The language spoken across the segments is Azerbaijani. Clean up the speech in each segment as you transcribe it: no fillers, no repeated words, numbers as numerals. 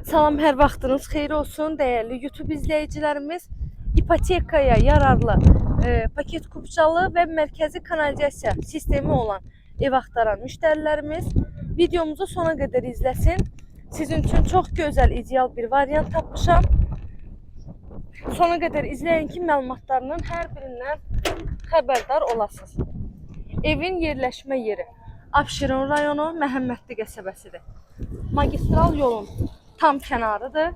Salam, hər vaxtınız xeyir olsun dəyərli YouTube izləyicilərimiz. İpotekaya yararlı paket kupçalı və mərkəzi kanalizasiya sistemi olan ev axtaran müştərilərimiz videomuzu sona qədər izləsin. Sizin üçün çox gözəl, ideal bir variant tapmışam. Sona qədər izləyin ki, məlumatlarının hər birindən xəbərdar olasınız. Evin yerləşmə yeri Abşeron rayonu Məhəmmədli qəsəbəsidir. Magistral yolun tam kənarıdır.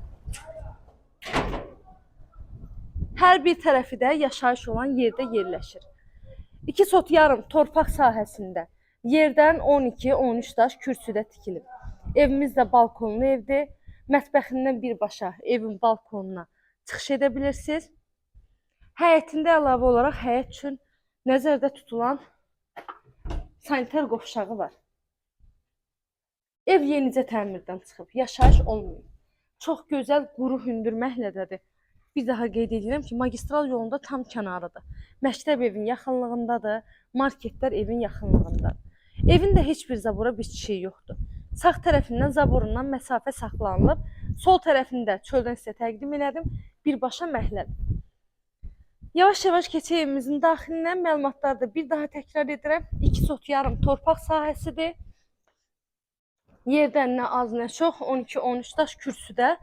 Hər bir tərəfi də yaşayış olan yerdə yerləşir. 2 sot yarım torpaq sahəsində yerdən 12-13 daş kürsüdə tikilib. Evimiz də balkonlu evdir. Mətbəxindən birbaşa evin balkonuna çıxış edə bilirsiniz. Həyətində əlavə olaraq həyət üçün nəzərdə tutulan sanitar qovşağı var. Ev yenicə təmirdən çıxıb, yaşayış olmuyor. Çox gözəl quru hündür məhlədədir. Bir daha qeyd edirəm ki, magistral yolunda tam kənarıdır. Məktəb evin yaxınlığındadır, marketlər evin yaxınlığındadır. Evin də heç bir zabora bitişiyi yoxdur. Sağ tərəfindən zaborundan məsafə saxlanılıb, sol tərəfində çöldən sizə təqdim elədim, birbaşa məhlədir. Yavaş-yavaş keçək evimizin daxilindən məlumatlarda bir daha təkrar edirəm. 2 sot yarım torpaq sahəsidir. Yerdən nə az nə çox 12-13 daş kürsüdə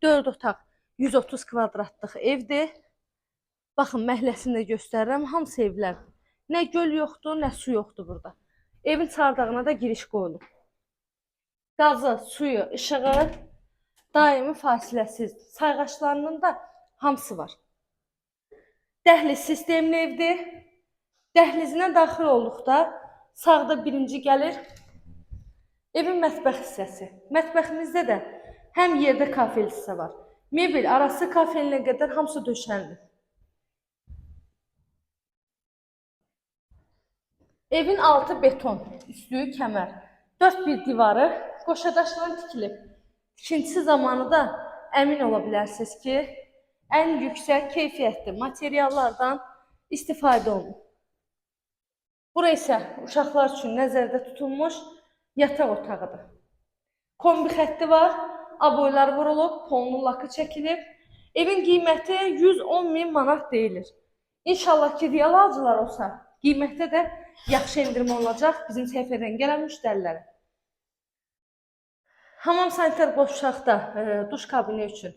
4 otaq 130 kvadratlıq evdir. Baxın, məhləsini də göstərirəm. Hamısı evlər. Nə göl yoxdur, nə su yoxdur burada. Evin çardağına da giriş qoyulub. Qazı, suyu, işığı daimi fasiləsiz. Sayğaçlarının da hamısı var. Dəhliz sistemli evdir. Dəhlizinə daxil olduqda sağda birinci gəlir evin mətbəx hissəsi. Mətbəximizdə də həm yerdə kafel hissə var. Mebel arası kafelinə qədər hamısı döşəndir. Evin altı beton, üstü kəmər. 4 bir divarı qoşadaşla tikilib. Tikintisi zamanı da əmin ola bilərsiniz ki, ən yüksək keyfiyyətli materiallardan istifadə olunur. Bura isə uşaqlar üçün nəzərdə tutulmuş yataq otağıdır. Kombi xətti var, aboylar vurulub, polunun lakı çəkilib. Evin qiyməti 110.000 manat deyilir. İnşallah ki, real alıcılar olsa, qiymətdə də yaxşı endirmə olacaq bizim səhifədən gələn müştərilərə. Hamam sanitar qovşaqda duş kabini üçün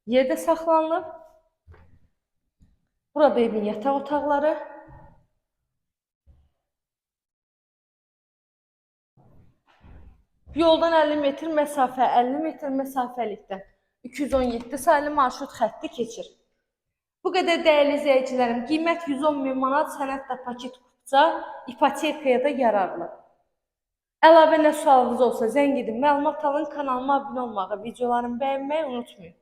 yerdə saxlanılıb. Burada evin yataq otaqları. Yoldan 50 metr məsafə, 50 metr məsafəlikdən 217 saylı marşrut xətti keçir. Bu qədər dəyərli izləyicilərim, qiymət 110.000 manat, sənədlə paket kupça, ipotekaya da yararlı. Əlavə nə sualınız olsa zəng edin, məlumat alın, kanalıma abunə olmağı, videolarımı bəyənməyi unutmayın.